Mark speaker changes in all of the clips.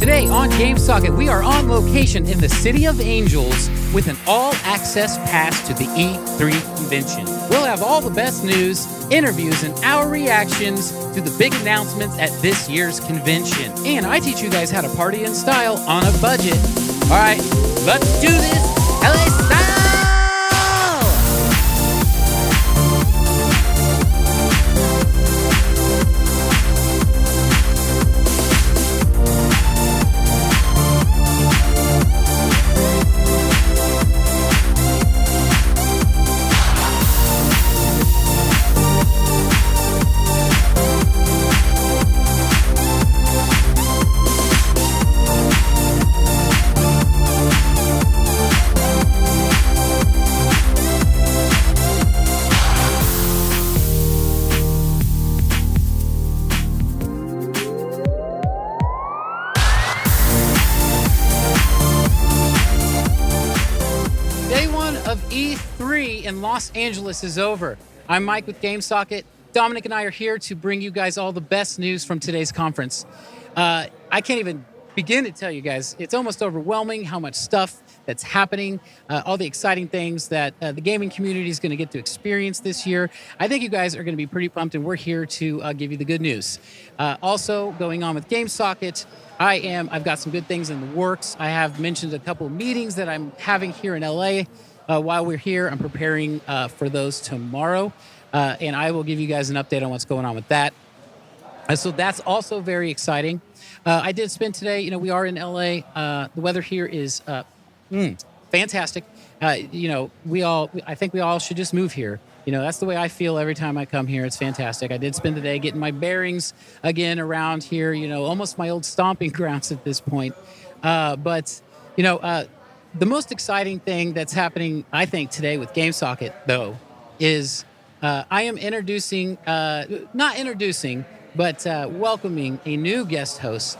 Speaker 1: Today on GameSocket, we are on location in the City of Angels with an all-access pass to the E3 convention. We'll have all the best news, interviews, and our reactions to the big announcements at this year's convention. And I teach you guys how to party in style on a budget. All right, let's do this LA style! In Los Angeles is over. I'm Mike with GameSocket. Dominic and I are here to bring you guys all the best news from today's conference. I can't even begin to tell you guys. It's almost overwhelming how much stuff that's happening, all the exciting things that the gaming community is going to get to experience this year. I think you guys are going to be pretty pumped, and we're here to give you the good news. Also, going on with GameSocket, I've got some good things in the works. I have mentioned a couple of meetings that I'm having here in LA. While we're here, I'm preparing for those tomorrow, and I will give you guys an update on what's going on with that. So that's also very exciting. I did spend today, we are in LA. The weather here is fantastic. I think we all should just move here. That's the way I feel every time I come here. It's fantastic. I did spend the day getting my bearings again around here, almost my old stomping grounds at this point. The most exciting thing that's happening, I think, today with GameSocket, though, is I am welcoming a new guest host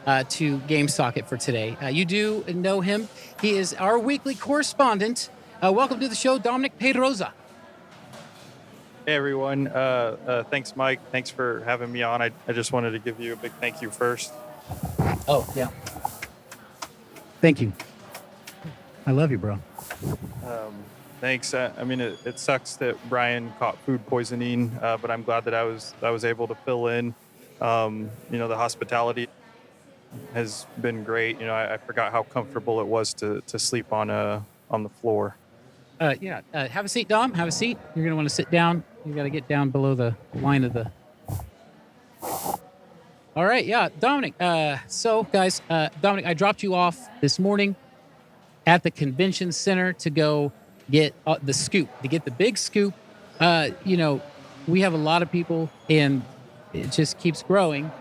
Speaker 1: to GameSocket for today. You do know him. He is our weekly correspondent. Welcome to the show, Dominic Pedroza.
Speaker 2: Hey, everyone. Thanks, Mike. Thanks for having me on. I just wanted to give you a big thank you first.
Speaker 1: Oh, yeah. Thank you. I love you, bro.
Speaker 2: Thanks. It sucks that Brian caught food poisoning, but I'm glad that I was able to fill in. The hospitality has been great. I forgot how comfortable it was to sleep on the floor.
Speaker 1: Have a seat, Dom. Have a seat. You're gonna want to sit down. You got to get down below the line of the. All right, yeah, Dominic. So, guys, Dominic, I dropped you off this morning at the convention center to go get the scoop, to get the big scoop. We have a lot of people, and it just keeps growing,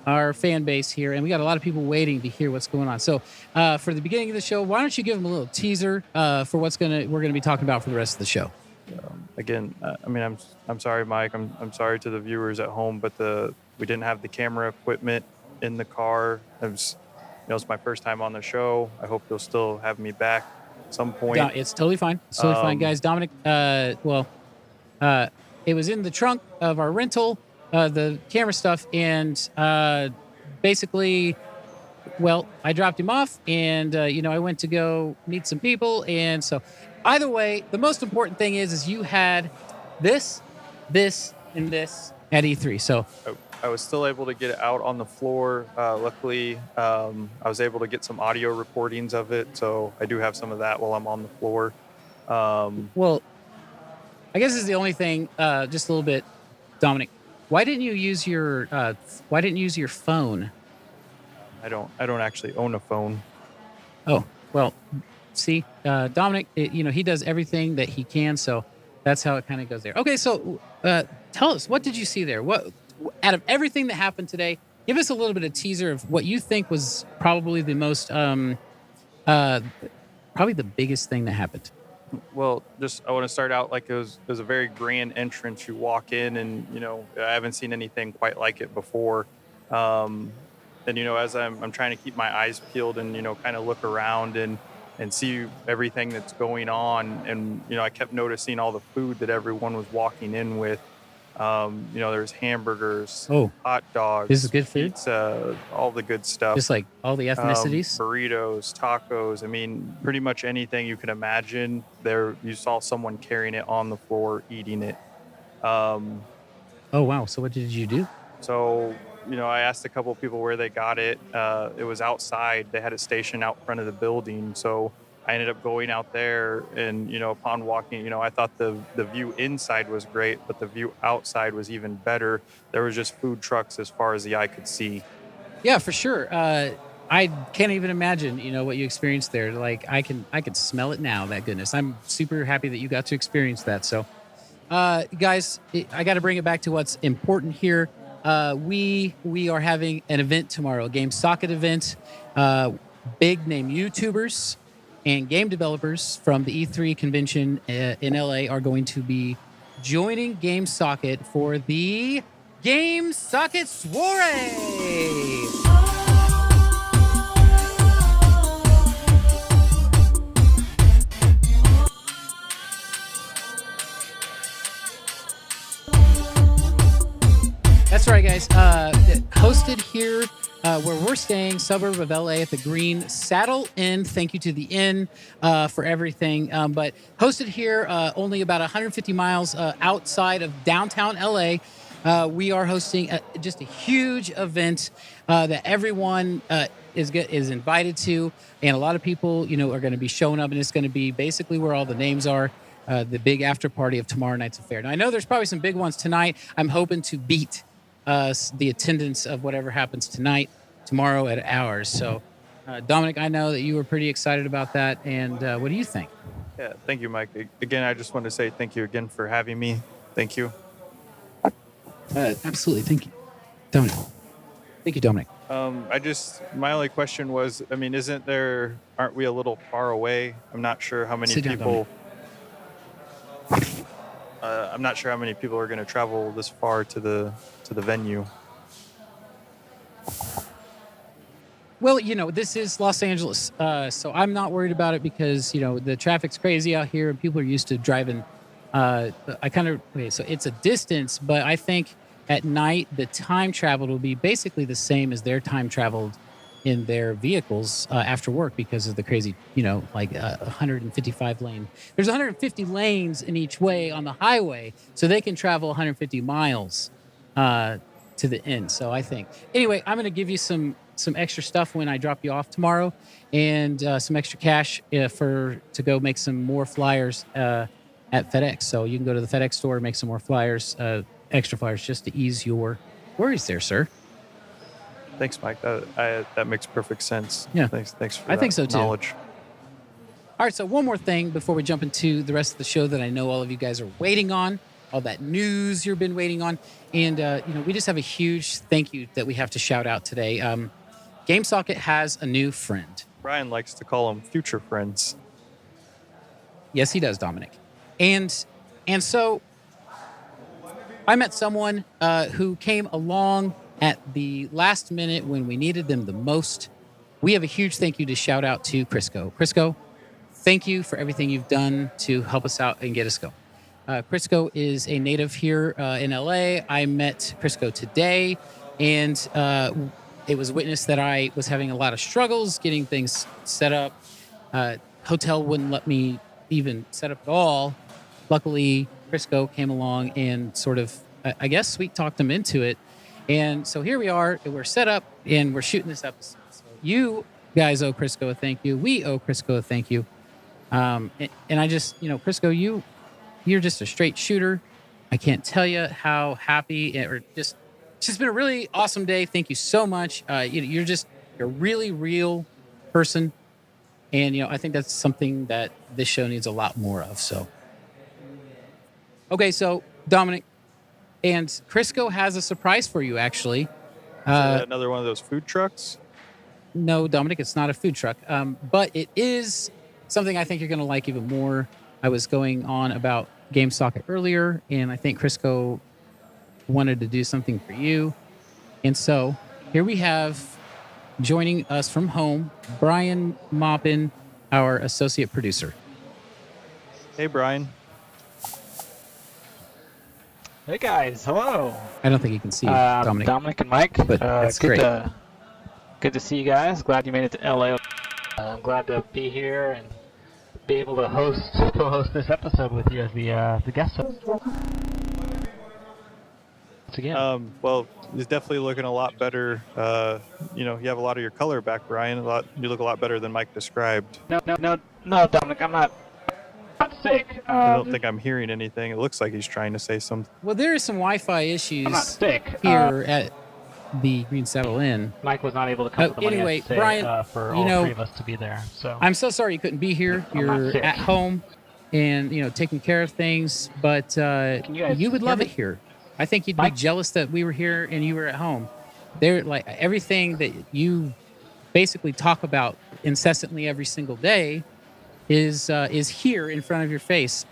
Speaker 1: our fan base here, and we got a lot of people waiting to hear what's going on. So for the beginning of the show, why don't you give them a little teaser for what we're going to be talking about for the rest of the show?
Speaker 2: I'm sorry, Mike. I'm sorry to the viewers at home, but we didn't have the camera equipment in the car. It's my first time on the show. I hope they'll still have me back at some point.
Speaker 1: Yeah, it's totally fine. It's totally fine, guys. Dominic, it was in the trunk of our rental, the camera stuff, and basically, I dropped him off, and I went to go meet some people, and so either way, the most important thing is you had this, and this at E3. So
Speaker 2: I was still able to get it out on the floor. Luckily, I was able to get some audio recordings of it, so I do have some of that while I'm on the floor.
Speaker 1: I guess this is the only thing. Just a little bit, Dominic. Why didn't you use your phone?
Speaker 2: I don't actually own a phone.
Speaker 1: Oh well, see, Dominic. He does everything that he can, so that's how it kind of goes there. Okay, so tell us, what did you see there? What out of everything that happened today, give us a little bit of teaser of what you think was probably the most, probably the biggest thing that happened.
Speaker 2: Well, I want to start out like it was a very grand entrance. You walk in and, I haven't seen anything quite like it before. And, as I'm trying to keep my eyes peeled and, kind of look around and see everything that's going on. And, I kept noticing all the food that everyone was walking in with. There's hamburgers,
Speaker 1: Oh,
Speaker 2: hot dogs,
Speaker 1: this is good food?
Speaker 2: pizza, all the good stuff.
Speaker 1: Just like all the ethnicities?
Speaker 2: Burritos, tacos. I mean, pretty much anything you can imagine. There, you saw someone carrying it on the floor, eating it. Um,
Speaker 1: Oh, wow. So what did you do?
Speaker 2: so, I asked a couple of people where they got it. It was outside. They had it stationed out front of the building. So I ended up going out there, and upon walking, I thought the view inside was great, but the view outside was even better. There was just food trucks as far as the eye could see.
Speaker 1: Yeah, for sure. I can't even imagine, what you experienced there. Like I can smell it now. That goodness. I'm super happy that you got to experience that. So, guys, I got to bring it back to what's important here. We are having an event tomorrow, a game socket event. Big name YouTubers and game developers from the E3 convention in LA are going to be joining Game Socket for the Game Socket Soirée. That's right, guys. Hosted here where we're staying, suburb of LA at the Green Saddle Inn. Thank you to the inn for everything. But hosted here only about 150 miles outside of downtown LA. We are hosting just a huge event that everyone is invited to, and a lot of people, are going to be showing up, and it's going to be basically where all the names are. The big after party of tomorrow night's affair. Now, I know there's probably some big ones tonight. I'm hoping to beat the attendance of whatever happens tomorrow at ours. So, Dominic, I know that you were pretty excited about that. And what do you think?
Speaker 2: Yeah, thank you, Mike. Again, I just want to say thank you again for having me. Thank you.
Speaker 1: Absolutely. Thank you, Dominic. Thank you, Dominic.
Speaker 2: My only question was, aren't we a little far away? I'm not sure how many people. I'm not sure how many people are going to travel this far to the venue.
Speaker 1: Well, this is Los Angeles, so I'm not worried about it because the traffic's crazy out here and people are used to driving. So it's a distance, but I think at night the time traveled will be basically the same as their time traveled in their vehicles after work because of the crazy, 155 lane. There's 150 lanes in each way on the highway, so they can travel 150 miles to the end. So I think, anyway, I'm going to give you some extra stuff when I drop you off tomorrow, and some extra cash to go make some more flyers at FedEx. So you can go to the FedEx store and make some more flyers, extra flyers, just to ease your worries there, sir.
Speaker 2: Thanks, Mike. That makes perfect sense.
Speaker 1: Yeah.
Speaker 2: Thanks for
Speaker 1: I
Speaker 2: that
Speaker 1: think so too.
Speaker 2: knowledge.
Speaker 1: All right, so one more thing before we jump into the rest of the show that I know all of you guys are waiting on, all that news you've been waiting on. And, we just have a huge thank you that we have to shout out today. GameSocket has a new friend.
Speaker 2: Brian likes to call them future friends.
Speaker 1: Yes, he does, Dominic. And so I met someone who came along at the last minute when we needed them the most. We have a huge thank you to shout out to Krisko. Krisko, thank you for everything you've done to help us out and get us going. Krisko is a native here in LA. I met Krisko today, and it was witnessed that I was having a lot of struggles getting things set up. Hotel wouldn't let me even set up at all. Luckily, Krisko came along and sort of, I guess, sweet talked him into it. And so here we are. We're set up, and we're shooting this episode. So you guys owe Krisko a thank you. We owe Krisko a thank you. And I just, Krisko, you're just a straight shooter. I can't tell you how happy it's just been a really awesome day. Thank you so much. You're a really real person. And, I think that's something that this show needs a lot more of. So, okay, so Dominic and Krisko has a surprise for you, actually.
Speaker 2: Another one of those food trucks?
Speaker 1: No, Dominic, it's not a food truck. But it is something I think you're going to like even more. I was going on about GameSocket earlier, and I think Krisko wanted to do something for you. And so here we have, joining us from home, Brian Maupin, our associate producer.
Speaker 2: Hey, Brian.
Speaker 3: Hey guys, hello.
Speaker 1: I don't think you can see Dominic.
Speaker 3: Dominic and Mike.
Speaker 1: But that's
Speaker 3: good
Speaker 1: great.
Speaker 3: Good to see you guys. Glad you made it to LA. I'm glad to be here and be able to co-host this episode with you as the guest host. Once again.
Speaker 2: Well, it's definitely looking a lot better. You have a lot of your color back, Brian. You look a lot better than Mike described.
Speaker 3: No, Dominic, I'm not sick.
Speaker 2: I don't think I'm hearing anything. It looks like he's trying to say something.
Speaker 1: Well, there is some Wi-Fi
Speaker 3: I'm not
Speaker 1: issues
Speaker 3: sick.
Speaker 1: here at the Green Saddle Inn.
Speaker 3: Mike was not able to come to the money
Speaker 1: anyway,
Speaker 3: yesterday,
Speaker 1: Brian,
Speaker 3: for all three of us to be there. So
Speaker 1: I'm so sorry you couldn't be here.
Speaker 3: I'm not
Speaker 1: You're
Speaker 3: sick.
Speaker 1: at home and, taking care of things, but you would love it here. I think you'd be jealous that we were here and you were at home. There, like everything that you basically talk about incessantly every single day is here in front of your face.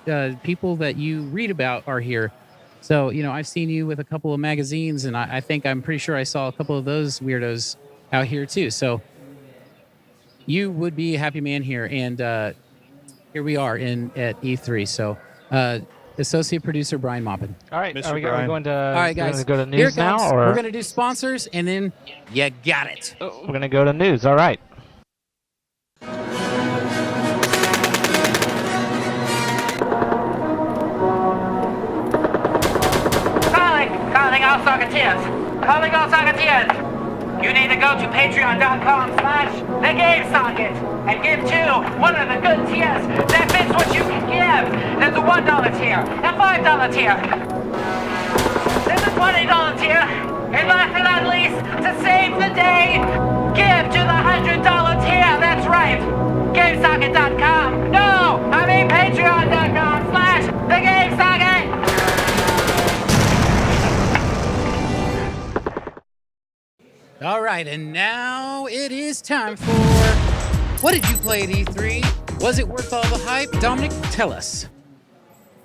Speaker 1: People that you read about are here. So, I've seen you with a couple of magazines, and I'm pretty sure I saw a couple of those weirdos out here too. So you would be a happy man here. And here we are at E3. So associate producer Brian Maupin.
Speaker 3: all right,
Speaker 2: Mr.
Speaker 3: are we
Speaker 2: Brian.
Speaker 3: going to?
Speaker 1: All right, guys.
Speaker 3: Go to
Speaker 1: Here
Speaker 3: news
Speaker 1: it comes.
Speaker 3: now, or
Speaker 1: we're going to do sponsors, and then you got it.
Speaker 3: we're going to go to news. All right.
Speaker 4: Calling all Socketeers. Calling all Socketeers. You need to go to patreon.com/thegamesocket and give to one of the good tiers that fits what you can give. There's a $1 tier, a $5 tier. There's a $20 tier. And last but not least, to save the day, give to the $100 tier. That's right. GameSocket.com. No, I mean patreon.com/thegamesocket.
Speaker 1: All right, and now it is time for What Did You Play at E3? Was it worth all the hype? Dominic, tell us.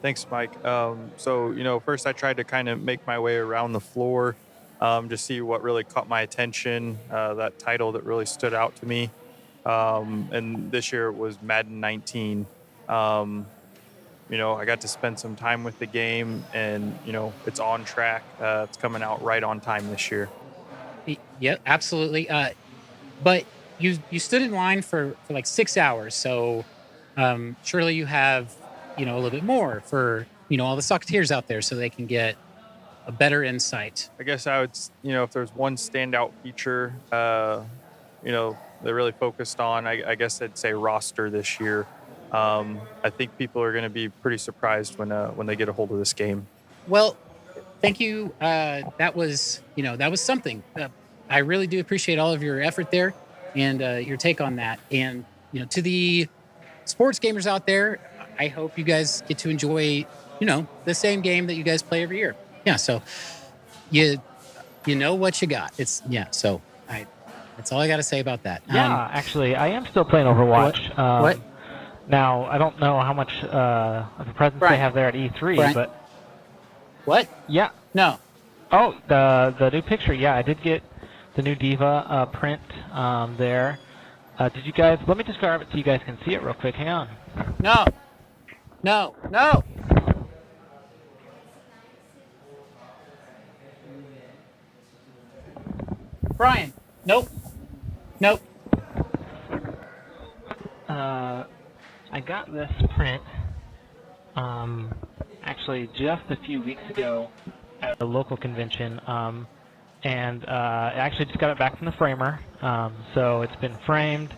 Speaker 2: Thanks, Mike. So, first I tried to kind of make my way around the floor, to see what really caught my attention, that title that really stood out to me. And this year it was Madden 19. I got to spend some time with the game, and, it's on track. It's coming out right on time this year.
Speaker 1: Yeah, absolutely. But you stood in line for like 6 hours, so surely you have a little bit more for all the Socketeers out there, so they can get a better insight.
Speaker 2: I guess I would, if there's one standout feature, they really focused on, I guess I'd say roster this year. I think people are going to be pretty surprised when they get a hold of this game.
Speaker 1: Well, thank you. That was something. I really do appreciate all of your effort there and your take on that. And, to the sports gamers out there, I hope you guys get to enjoy, the same game that you guys play every year. Yeah. So you know what you got. That's all I got to say about that.
Speaker 3: Yeah, actually, I am still playing Overwatch.
Speaker 1: What?
Speaker 3: Now, I don't know how much of a presence
Speaker 1: Brian.
Speaker 3: they have there at E3,
Speaker 1: Brian.
Speaker 3: but
Speaker 1: What?
Speaker 3: yeah.
Speaker 1: No.
Speaker 3: Oh, the new picture. Yeah, I did get the new Diva print there. Did you guys? Let me just grab it so you guys can see it real quick. Hang on.
Speaker 1: No. Brian. Nope.
Speaker 3: I got this print actually just a few weeks ago at a local convention, and I actually just got it back from the framer. So it's been framed.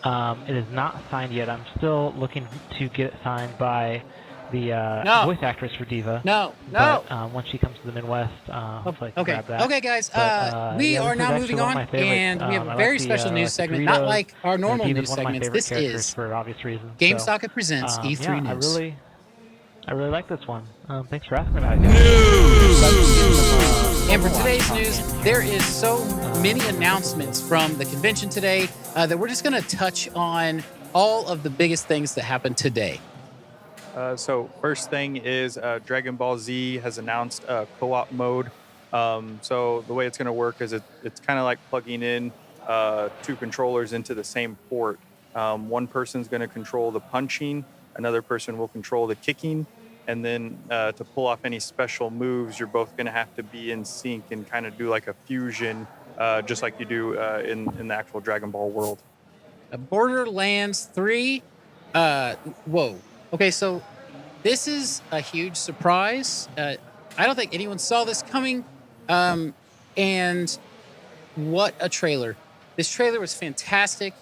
Speaker 3: It is not signed yet. I'm still looking to get it signed by the voice actress for Diva.
Speaker 1: No.
Speaker 3: But, once she comes to the Midwest, hopefully I can grab that.
Speaker 1: Okay, guys.
Speaker 3: But,
Speaker 1: We
Speaker 3: yeah,
Speaker 1: are
Speaker 3: this is
Speaker 1: now
Speaker 3: actually
Speaker 1: moving
Speaker 3: one of
Speaker 1: on,
Speaker 3: my favorites.
Speaker 1: and we have
Speaker 3: I
Speaker 1: a very
Speaker 3: like the,
Speaker 1: special news segment,
Speaker 3: Doritos,
Speaker 1: not like our
Speaker 3: and
Speaker 1: normal
Speaker 3: Diva's
Speaker 1: news
Speaker 3: one of my
Speaker 1: segments.
Speaker 3: favorite
Speaker 1: This
Speaker 3: characters
Speaker 1: is
Speaker 3: for obvious reasons.
Speaker 1: Game
Speaker 3: So,
Speaker 1: Socket presents E3
Speaker 3: yeah,
Speaker 1: News.
Speaker 3: I really like this one. Thanks for asking about it.
Speaker 1: And for today's news, there is so many announcements from the convention today that we're just going to touch on all of the biggest things that happened today.
Speaker 2: So first thing is Dragon Ball Z has announced co-op mode. So the way it's going to work is it's kind of like plugging in two controllers into the same port. One person's going to control the punching, another person will control the kicking, And then to pull off any special moves, you're both going to have to be in sync and kind of do like a fusion, just like you do in the actual Dragon Ball world.
Speaker 1: Borderlands 3. Whoa. Okay, so this is a huge surprise. I don't think anyone saw this coming. And what a trailer. This trailer was fantastic.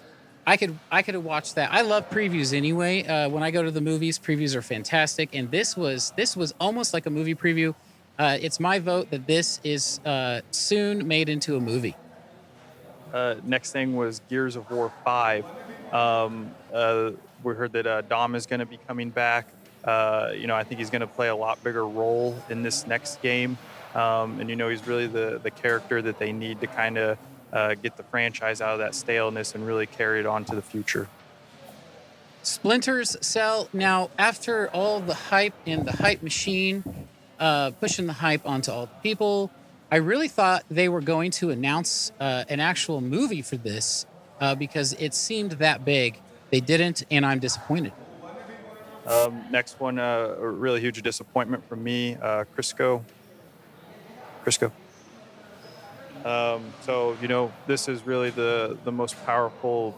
Speaker 1: I could have watched that. I love previews anyway. When I go to the movies, previews are fantastic. And this was almost like a movie preview. It's my vote that this is soon made into a movie.
Speaker 2: Next thing was Gears of War 5. We heard that Dom is going to be coming back. I think he's going to play a lot bigger role in this next game. And he's really the character that they need to kind of get the franchise out of that staleness and really carry it on to the future.
Speaker 1: Splinter's Cell. Now, after all the hype and the hype machine pushing the hype onto all the people, I really thought they were going to announce an actual movie for this because it seemed that big. They didn't, and I'm disappointed.
Speaker 2: Next one, a really huge disappointment from me, Krisko. This is really the most powerful,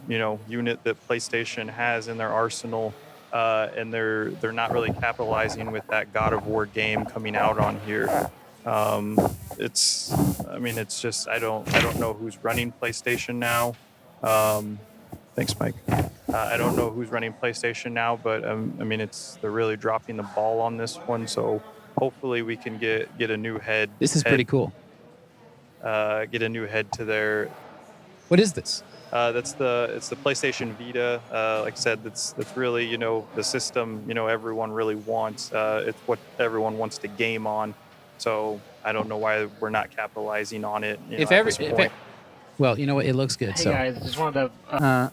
Speaker 2: unit that PlayStation has in their arsenal, and they're not really capitalizing with that God of War game coming out on here. It's just I don't know who's running PlayStation now. Thanks, Mike. I don't know who's running PlayStation now, but they're really dropping the ball on this one. So hopefully we can get a new head.
Speaker 1: This is pretty cool.
Speaker 2: Get a new head to their.
Speaker 1: What is this?
Speaker 2: It's the PlayStation Vita. Like I said, that's really the system everyone really wants. It's what everyone wants to game on. So I don't know why we're not capitalizing on it.
Speaker 1: Well, you know what? It looks good.
Speaker 3: Hey guys, just wanted to.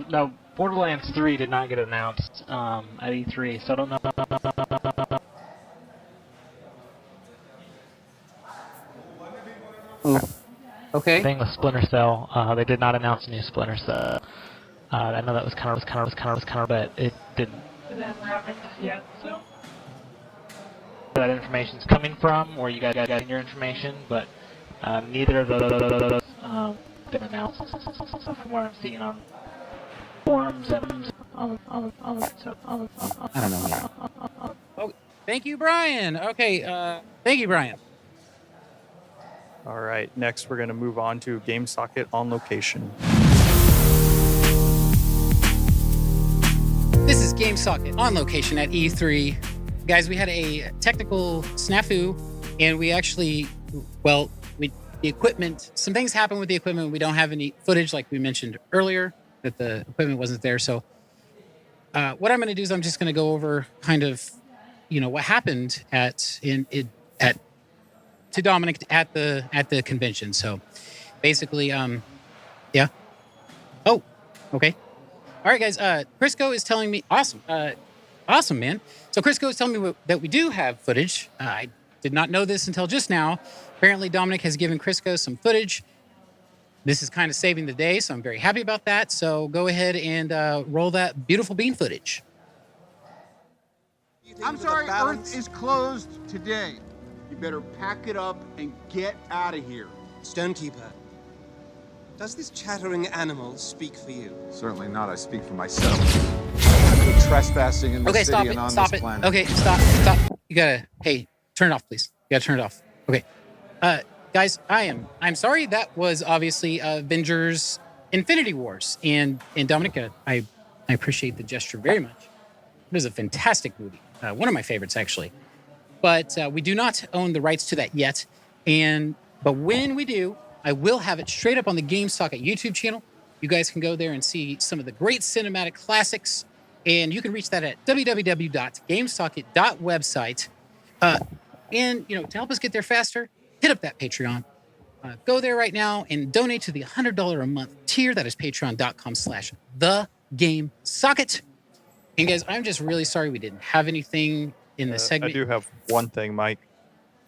Speaker 3: No, Borderlands 3 did not get announced at E3, so I don't know.
Speaker 1: Okay.
Speaker 3: Thing with Splinter Cell, they did not announce a new Splinter Cell. I know that was kind of, but it didn't happen yet. So where that information's coming from, where you guys got your information, but neither of those been announced from what I'm seeing on forums and all of stuff.
Speaker 1: I don't know. Oh, thank you, Brian. Okay. Thank you, Brian.
Speaker 2: All right, next we're going to move on to GameSocket on location.
Speaker 1: This is GameSocket on location at E3. Guys, we had a technical snafu, and we actually, the equipment, some things happened with the equipment. We don't have any footage, like we mentioned earlier, that the equipment wasn't there. So what I'm going to do is I'm just going to go over kind of, what happened to Dominic at the convention. So basically, yeah. Oh, okay. All right, guys. Krisko is telling me, awesome, man. So Krisko is telling me that we do have footage. I did not know this until just now. Apparently, Dominic has given Krisko some footage. This is kind of saving the day, so I'm very happy about that. So go ahead and roll that beautiful bean footage.
Speaker 5: I'm sorry, Earth is closed today. You better pack it up and get out of here.
Speaker 6: Stonekeeper, does this chattering animal speak for you?
Speaker 7: Certainly not. I speak for myself. Trespassing in the city and on this planet.
Speaker 1: Okay, stop. You gotta, hey, turn it off, please. You gotta turn it off. Okay. Guys, I'm sorry. That was obviously Avengers Infinity Wars. And Dominic, I appreciate the gesture very much. It is a fantastic movie. One of my favorites, actually. But we do not own the rights to that yet. But when we do, I will have it straight up on the GameSocket YouTube channel. You guys can go there and see some of the great cinematic classics. And you can reach that at www.gamesocket.website. And, to help us get there faster, hit up that Patreon. Go there right now and donate to the $100 a month tier. That is patreon.com/thegamesocket. And guys, I'm just really sorry we didn't have anything in the segment.
Speaker 2: I do have one thing, Mike.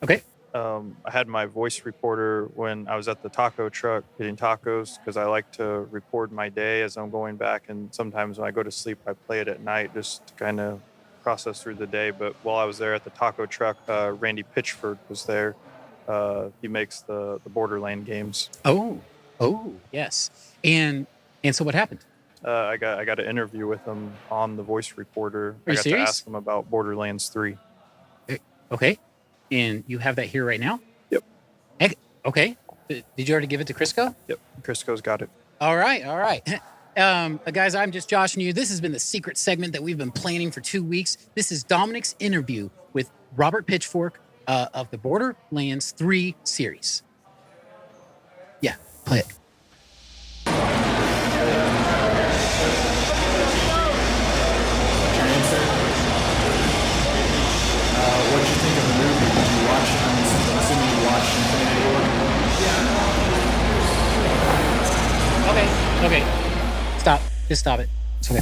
Speaker 1: Okay.
Speaker 2: I had my voice recorder when I was at the taco truck getting tacos because I like to record my day as I'm going back. And sometimes when I go to sleep, I play it at night just to kind of process through the day. But while I was there at the taco truck, Randy Pitchford was there. He makes the Borderland games.
Speaker 1: Oh, yes. And so what happened?
Speaker 2: I got an interview with him on the voice recorder.
Speaker 1: Are you
Speaker 2: I got
Speaker 1: serious?
Speaker 2: to ask him about Borderlands 3.
Speaker 1: Okay. And you have that here right now?
Speaker 2: Yep.
Speaker 1: Okay. Did you already give it to Krisko?
Speaker 2: Yep. Krisko's got it.
Speaker 1: All right. Guys, I'm just joshing you. This has been the secret segment that we've been planning for 2 weeks. This is Dominic's interview with Robert Pitchford of the Borderlands 3 series. Yeah, play it.
Speaker 7: What'd you think of the movie? Did you watch it? I'm assuming you watched Infinity War.
Speaker 1: Okay. Stop. Just stop it. It's okay.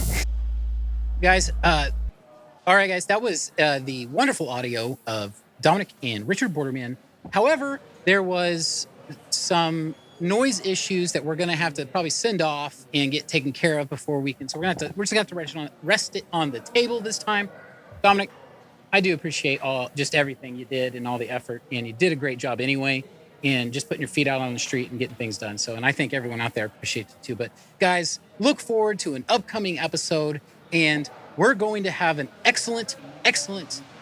Speaker 1: Guys, all right, guys, that was the wonderful audio of Dominic and Richard Borderman. However, there was some noise issues that we're going to have to probably send off and get taken care of before we can. So we're just going to have to rest it on the table this time. Dominic, I do appreciate just everything you did and all the effort, and you did a great job anyway, and just putting your feet out on the street and getting things done. So, and I think everyone out there appreciates it too. But guys, look forward to an upcoming episode, and we're going to have an excellent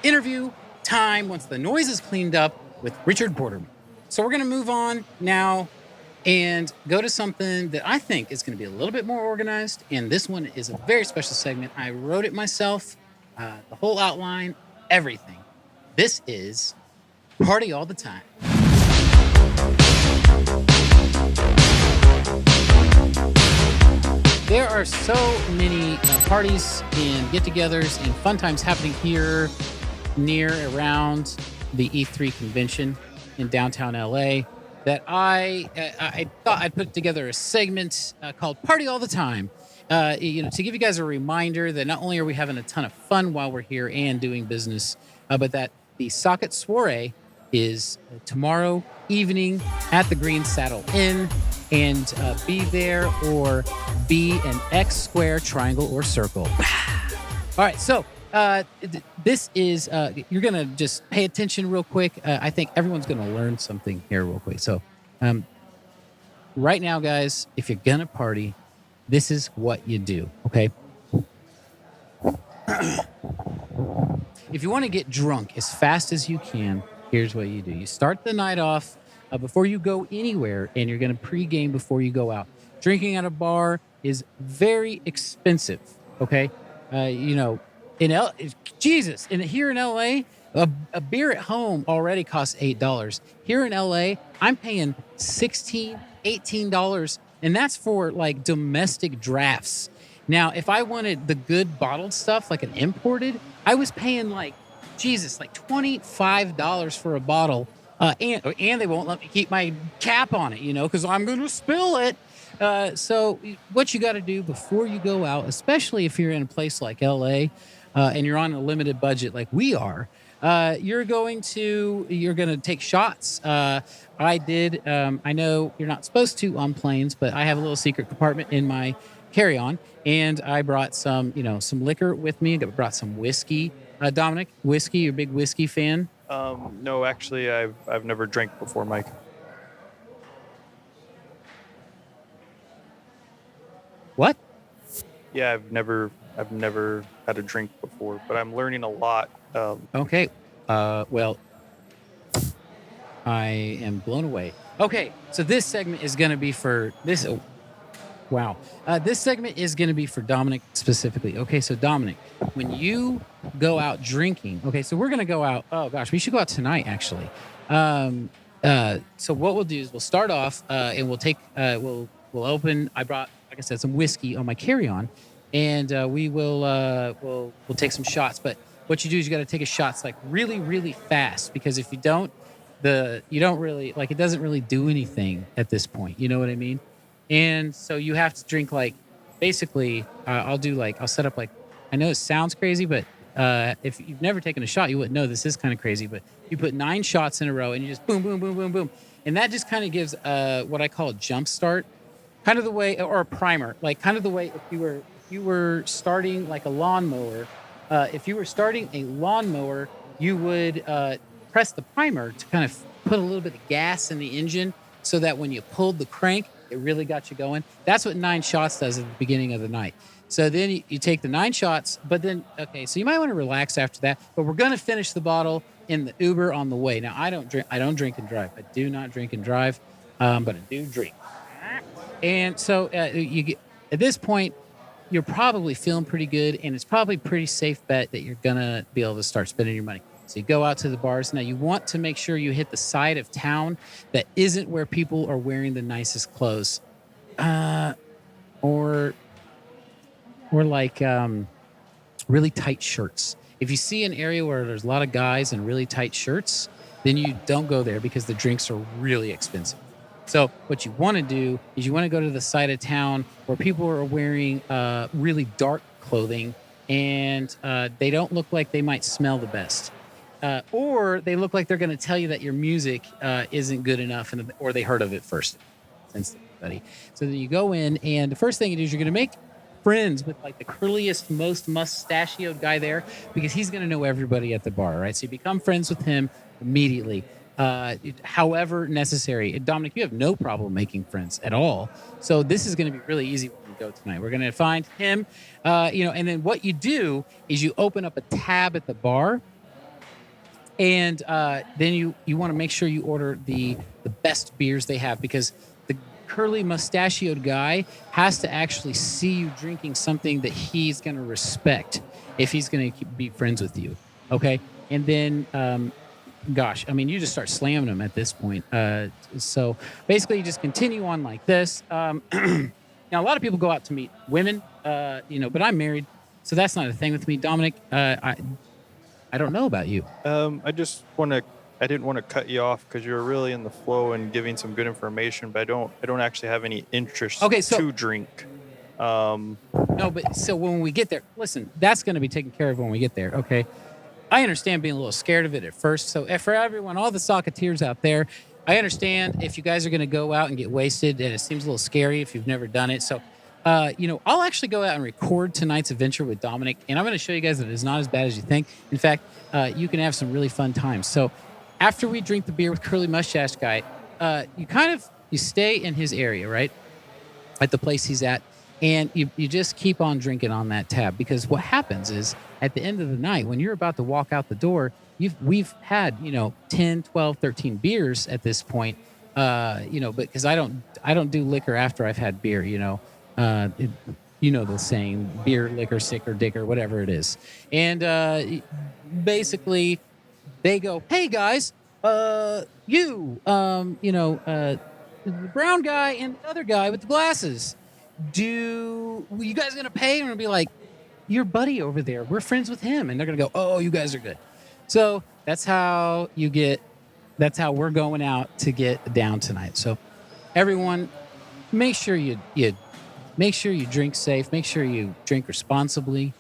Speaker 1: interview time once the noise is cleaned up with Richard Borderman. So we're going to move on now and go to something that I think is going to be a little bit more organized. And this one is a very special segment. I wrote it myself, the whole outline, everything. This is Party All the Time. There are so many parties and get-togethers and fun times happening here around the E3 convention in downtown LA that I thought I'd put together a segment called Party All the Time. To give you guys a reminder that not only are we having a ton of fun while we're here and doing business, but that the Socket Soirée is tomorrow evening at the Green Saddle Inn. And be there or be an X, square, triangle, or circle. All right, so this is, you're going to just pay attention real quick. I think everyone's going to learn something here real quick. So right now, guys, if you're going to party, this is what you do, okay? If you want to get drunk as fast as you can, here's what you do. You start the night off before you go anywhere, and you're going to pregame before you go out. Drinking at a bar is very expensive, okay? Here in LA, a beer at home already costs $8. Here in LA, I'm paying $16, $18, and that's for like domestic drafts. Now, if I wanted the good bottled stuff, like an imported, I was paying like $25 for a bottle. And they won't let me keep my cap on it, because I'm going to spill it. So what you got to do before you go out, especially if you're in a place like LA and you're on a limited budget like we are, you're going to take shots. I did. I know you're not supposed to on planes, but I have a little secret compartment in my carry-on, and I brought some liquor with me. I brought some whiskey. Dominic, whiskey, you're a big whiskey fan?
Speaker 2: No, actually, I've never drank before, Mike.
Speaker 1: What?
Speaker 2: Yeah, I've never had a drink before, but I'm learning a lot.
Speaker 1: Okay. Well, I am blown away. Okay, so this segment is going to be for this. Oh, wow. This segment is going to be for Dominic specifically. Okay, so Dominic, when you go out drinking, okay, so we're going to go out. Oh gosh, we should go out tonight actually. So what we'll do is we'll start off and we'll take we'll open. I brought, like I said, some whiskey on my carry-on, and we'll take some shots. But what you do is you got to take a shots like really, really fast, because if you don't, you don't really, like, it doesn't really do anything at this point. You know what I mean? And so you have to drink like, basically, I'll set up like, I know it sounds crazy, but if you've never taken a shot, you wouldn't know this is kind of crazy. But you put 9 shots in a row and you just boom, boom, boom, boom, boom. And that just kind of gives what I call a jump start, kind of the way, or a primer, like kind of the way if you were starting like a lawnmower if you were starting a lawnmower, you would press the primer to kind of put a little bit of gas in the engine so that when you pulled the crank, it really got you going. That's what 9 shots does at the beginning of the night. So then you take the 9 shots, but then, okay, so you might want to relax after that, but we're going to finish the bottle in the Uber on the way. Now, I don't drink and drive. I do not drink and drive, but I do drink. And so you get, at this point, you're probably feeling pretty good, and it's probably a pretty safe bet that you're going to be able to start spending your money. So you go out to the bars. Now, you want to make sure you hit the side of town that isn't where people are wearing the nicest clothes. Or like really tight shirts. If you see an area where there's a lot of guys in really tight shirts, then you don't go there because the drinks are really expensive. So what you want to do is you want to go to the side of town where people are wearing really dark clothing and they don't look like they might smell the best. Or they look like they're going to tell you that your music isn't good enough, or they heard of it first. So then you go in, and the first thing you do is you're going to make friends with like the curliest, most mustachioed guy there, because he's going to know everybody at the bar, right? So you become friends with him immediately, however necessary. Dominic, you have no problem making friends at all. So this is going to be really easy when we go tonight. We're going to find him, and then what you do is you open up a tab at the bar, and then you want to make sure you order the best beers they have, because the curly mustachioed guy has to actually see you drinking something that he's going to respect if he's going to be friends with you. Okay. And then, you just start slamming them at this point. So basically you just continue on like this. Now, a lot of people go out to meet women, but I'm married, so that's not a thing with me. Dominic, I don't know about you.
Speaker 2: I didn't want to cut you off because you were really in the flow and giving some good information, but I don't actually have any interest to drink.
Speaker 1: No, but so when we get there, listen, that's going to be taken care of when we get there. Okay. I understand being a little scared of it at first. So for everyone, all the Socketeers out there, I understand if you guys are going to go out and get wasted, and it seems a little scary if you've never done it. So, I'll actually go out and record tonight's adventure with Dominic, and I'm going to show you guys that it's not as bad as you think. In fact, you can have some really fun times. So after we drink the beer with curly mustache guy, you stay in his area, right? At the place he's at. And you just keep on drinking on that tab, because what happens is at the end of the night, when you're about to walk out the door, we've had, 10, 12, 13 beers at this point, because I don't do liquor after I've had beer, the saying, beer, liquor, sick, or dick, or whatever it is. And basically they go, hey guys, the brown guy and the other guy with the glasses, you guys gonna pay? And we'll be like, your buddy over there, we're friends with him. And they're gonna go, oh, you guys are good. So that's how we're going out to get down tonight. So everyone, make sure you drink safe, make sure you drink responsibly.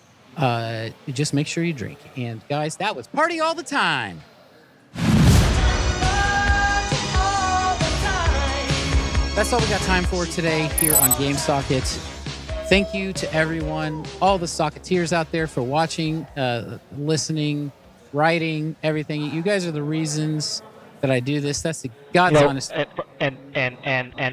Speaker 1: Just make sure you drink. And guys, that was Party All the Time. That's all we got time for today here on Game Socket. Thank you to everyone, all the Socketeers out there, for watching, listening, writing, everything. You guys are the reasons that I do this. That's the God's honest.
Speaker 3: And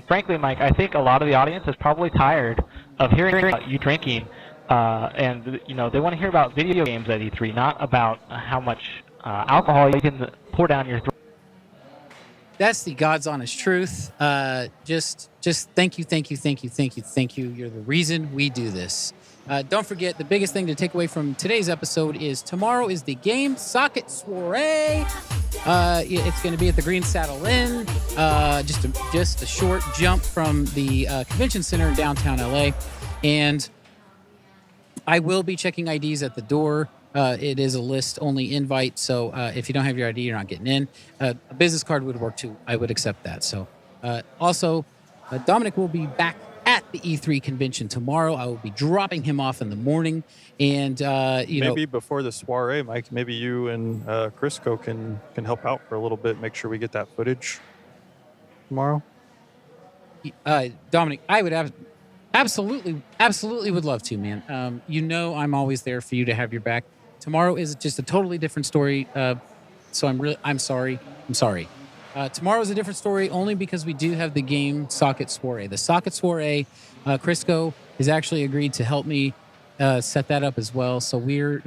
Speaker 3: frankly, Mike, I think a lot of the audience is probably tired of hearing about you drinking, and they want to hear about video games at E3, not about how much alcohol you can pour down your throat.
Speaker 1: That's the God's honest truth. Just thank you. You're the reason we do this. Don't forget, the biggest thing to take away from today's episode is tomorrow is the Game Socket Soirée. It's going to be at the Green Saddle Inn, just a short jump from the convention center in downtown LA. And I will be checking IDs at the door. It is a list-only invite, so if you don't have your ID, you're not getting in. A business card would work too. I would accept that. So, also, Dominic will be back at the E3 convention tomorrow. I will be dropping him off in the morning, and
Speaker 2: maybe before the soiree, Mike, maybe you and Krisko can help out for a little bit. Make sure we get that footage tomorrow.
Speaker 1: Dominic, I would absolutely would love to, man. I'm always there for you to have your back. Tomorrow is just a totally different story. So I'm sorry. Tomorrow is a different story only because we do have the game Socket Soirée. The Socket Soirée, Krisko has actually agreed to help me set that up as well. So we're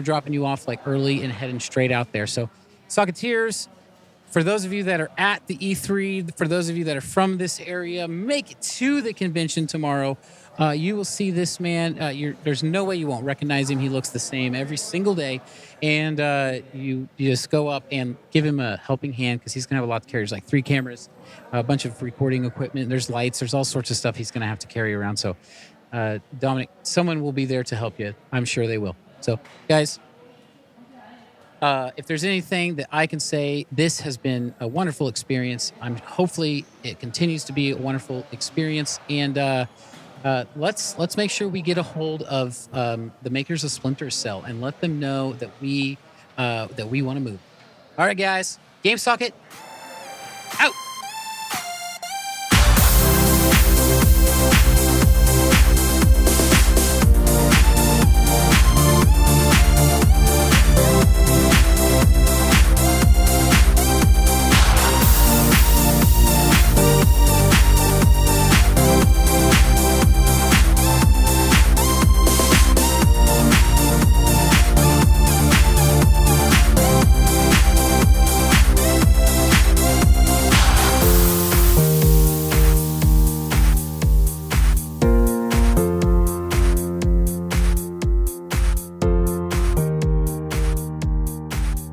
Speaker 1: dropping you off like early and heading straight out there. So Socketeers, for those of you that are at the E3, for those of you that are from this area, make it to the convention tomorrow. You will see this man. There's no way you won't recognize him. He looks the same every single day. And you just go up and give him a helping hand because he's going to have a lot to carry. There's like 3 cameras, a bunch of recording equipment. There's lights. There's all sorts of stuff he's going to have to carry around. So, Dominic, someone will be there to help you. I'm sure they will. So, guys, if there's anything that I can say, this has been a wonderful experience. Hopefully it continues to be a wonderful experience. And let's make sure we get a hold of the makers of Splinter Cell and let them know that we want to move. All right, guys. Game Socket